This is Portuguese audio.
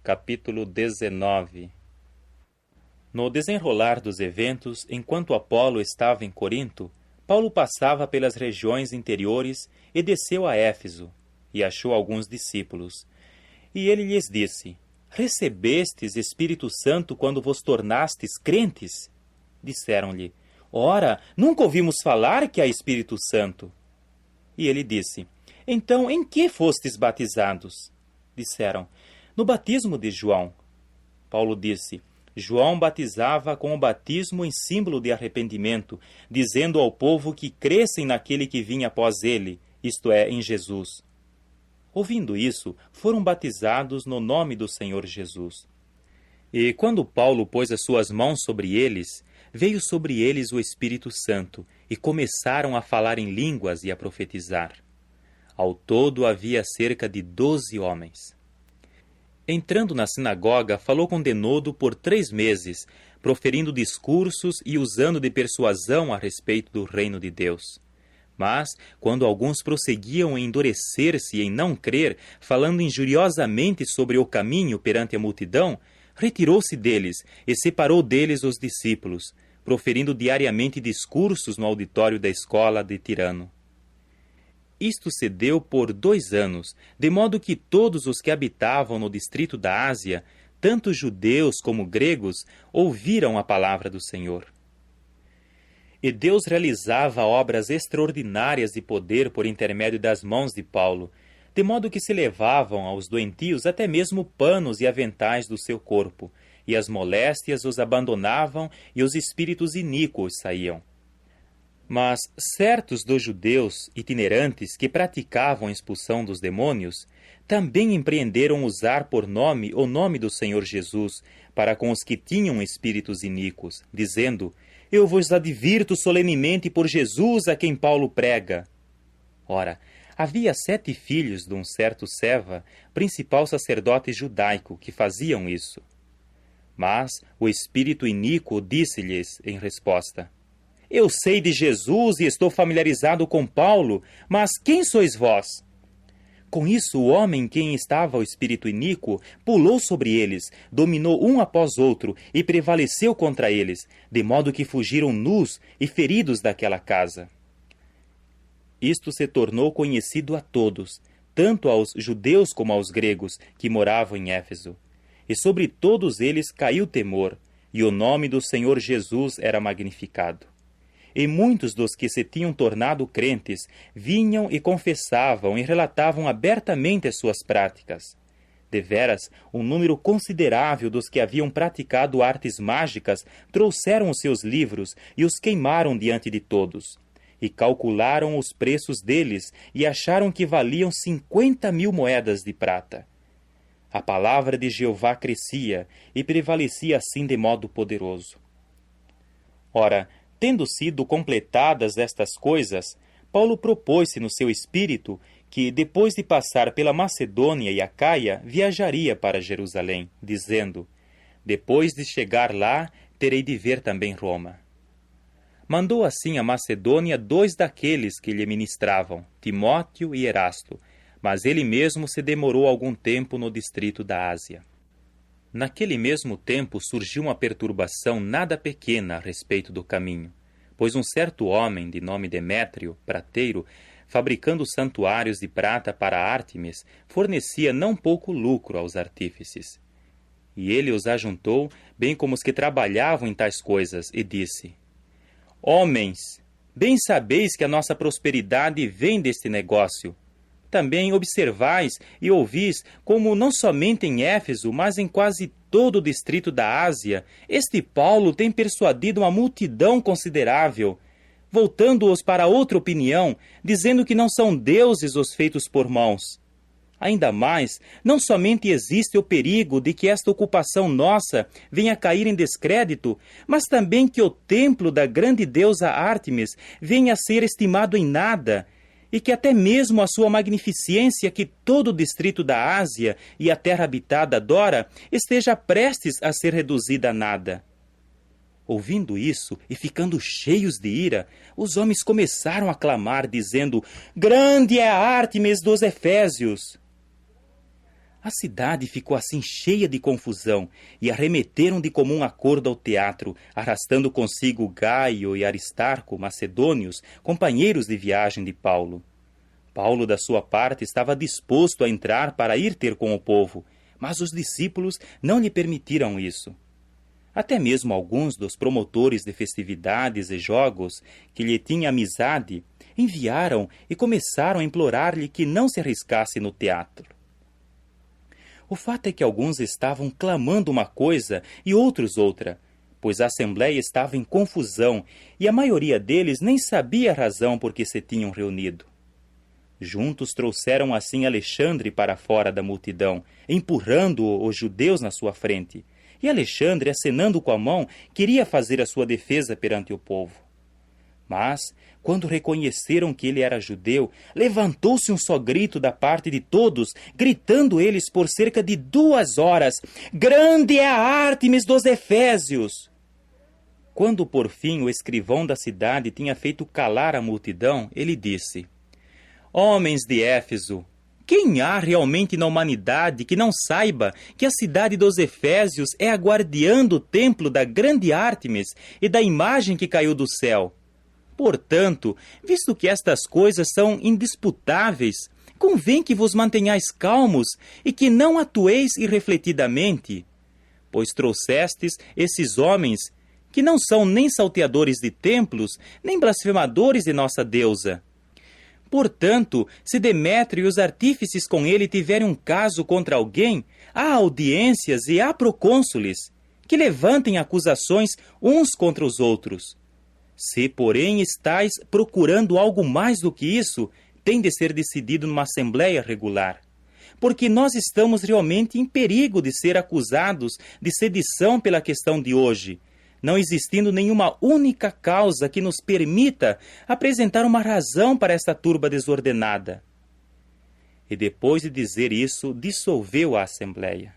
capítulo 19. No desenrolar dos eventos, enquanto Apolo estava em Corinto, Paulo passava pelas regiões interiores e desceu a Éfeso, e achou alguns discípulos. E ele lhes disse: Recebestes Espírito Santo quando vos tornastes crentes? Disseram-lhe: Ora, nunca ouvimos falar que há Espírito Santo. E ele disse: Então, em que fostes batizados? Disseram: No batismo de João. Paulo disse: João batizava com o batismo em símbolo de arrependimento, dizendo ao povo que crescem naquele que vinha após ele, isto é, em Jesus. Ouvindo isso, foram batizados no nome do Senhor Jesus. E quando Paulo pôs as suas mãos sobre eles, veio sobre eles o Espírito Santo, e começaram a falar em línguas e a profetizar. Ao todo havia cerca de 12 homens. Entrando na sinagoga, falou com denodo por 3 meses, proferindo discursos e usando de persuasão a respeito do reino de Deus. Mas, quando alguns prosseguiam em endurecer-se e em não crer, falando injuriosamente sobre o caminho perante a multidão, retirou-se deles e separou deles os discípulos, proferindo diariamente discursos no auditório da escola de Tirano. Isto se deu por 2 anos, de modo que todos os que habitavam no distrito da Ásia, tanto judeus como gregos, ouviram a palavra do Senhor. E Deus realizava obras extraordinárias de poder por intermédio das mãos de Paulo, de modo que se levavam aos doentios até mesmo panos e aventais do seu corpo, e as moléstias os abandonavam e os espíritos iníquos saíam. Mas certos dos judeus itinerantes que praticavam a expulsão dos demônios também empreenderam usar por nome o nome do Senhor Jesus para com os que tinham espíritos iníquos, dizendo: Eu vos advirto solenemente por Jesus a quem Paulo prega. Ora, havia 7 filhos de um certo Seva, principal sacerdote judaico, que faziam isso. Mas o espírito iníquo disse-lhes em resposta: Eu sei de Jesus e estou familiarizado com Paulo, mas quem sois vós? Com isso, o homem em quem estava o espírito iníquo pulou sobre eles, dominou um após outro e prevaleceu contra eles, de modo que fugiram nus e feridos daquela casa. Isto se tornou conhecido a todos, tanto aos judeus como aos gregos que moravam em Éfeso. E sobre todos eles caiu temor, e o nome do Senhor Jesus era magnificado. E muitos dos que se tinham tornado crentes vinham e confessavam e relatavam abertamente as suas práticas. Deveras, um número considerável dos que haviam praticado artes mágicas trouxeram os seus livros e os queimaram diante de todos. E calcularam os preços deles e acharam que valiam 50.000 moedas de prata. A palavra de Jeová crescia e prevalecia assim de modo poderoso. Ora, tendo sido completadas estas coisas, Paulo propôs-se no seu espírito que, depois de passar pela Macedônia e Acaia, viajaria para Jerusalém, dizendo: Depois de chegar lá, terei de ver também Roma. Mandou assim a Macedônia 2 daqueles que lhe ministravam, Timóteo e Erasto, mas ele mesmo se demorou algum tempo no distrito da Ásia. Naquele mesmo tempo surgiu uma perturbação nada pequena a respeito do caminho, pois um certo homem, de nome Demétrio, prateiro, fabricando santuários de prata para Ártemis, fornecia não pouco lucro aos artífices. E ele os ajuntou, bem como os que trabalhavam em tais coisas, e disse: Homens, bem sabeis que a nossa prosperidade vem deste negócio. Também observais e ouvis como não somente em Éfeso, mas em quase todo o distrito da Ásia, este Paulo tem persuadido uma multidão considerável, voltando-os para outra opinião, dizendo que não são deuses os feitos por mãos. Ainda mais, não somente existe o perigo de que esta ocupação nossa venha a cair em descrédito, mas também que o templo da grande deusa Ártemis venha a ser estimado em nada, e que até mesmo a sua magnificência que todo o distrito da Ásia e a terra habitada adora, esteja prestes a ser reduzida a nada. Ouvindo isso e ficando cheios de ira, os homens começaram a clamar, dizendo: Grande é a Ártemis dos Efésios! A cidade ficou assim cheia de confusão e arremeteram de comum acordo ao teatro, arrastando consigo Gaio e Aristarco, macedônios, companheiros de viagem de Paulo. Paulo, da sua parte, estava disposto a entrar para ir ter com o povo, mas os discípulos não lhe permitiram isso. Até mesmo alguns dos promotores de festividades e jogos, que lhe tinham amizade, enviaram e começaram a implorar-lhe que não se arriscasse no teatro. O fato é que alguns estavam clamando uma coisa e outros outra, pois a assembleia estava em confusão e a maioria deles nem sabia a razão por que se tinham reunido. Juntos trouxeram assim Alexandre para fora da multidão, empurrando os judeus na sua frente, e Alexandre, acenando com a mão, queria fazer a sua defesa perante o povo. Mas, quando reconheceram que ele era judeu, levantou-se um só grito da parte de todos, gritando eles por cerca de 2 horas: "Grande é a Ártemis dos Efésios!" Quando, por fim, o escrivão da cidade tinha feito calar a multidão, ele disse: "Homens de Éfeso, quem há realmente na humanidade que não saiba que a cidade dos Efésios é a guardiã do templo da grande Ártemis e da imagem que caiu do céu? Portanto, visto que estas coisas são indisputáveis, convém que vos mantenhais calmos e que não atueis irrefletidamente, pois trouxestes esses homens que não são nem salteadores de templos, nem blasfemadores de nossa deusa. Portanto, se Demétrio e os artífices com ele tiverem um caso contra alguém, há audiências e há procônsules, que levantem acusações uns contra os outros. Se, porém, estáis procurando algo mais do que isso, tem de ser decidido numa assembleia regular. Porque nós estamos realmente em perigo de ser acusados de sedição pela questão de hoje, não existindo nenhuma única causa que nos permita apresentar uma razão para esta turba desordenada." E depois de dizer isso, dissolveu a assembleia.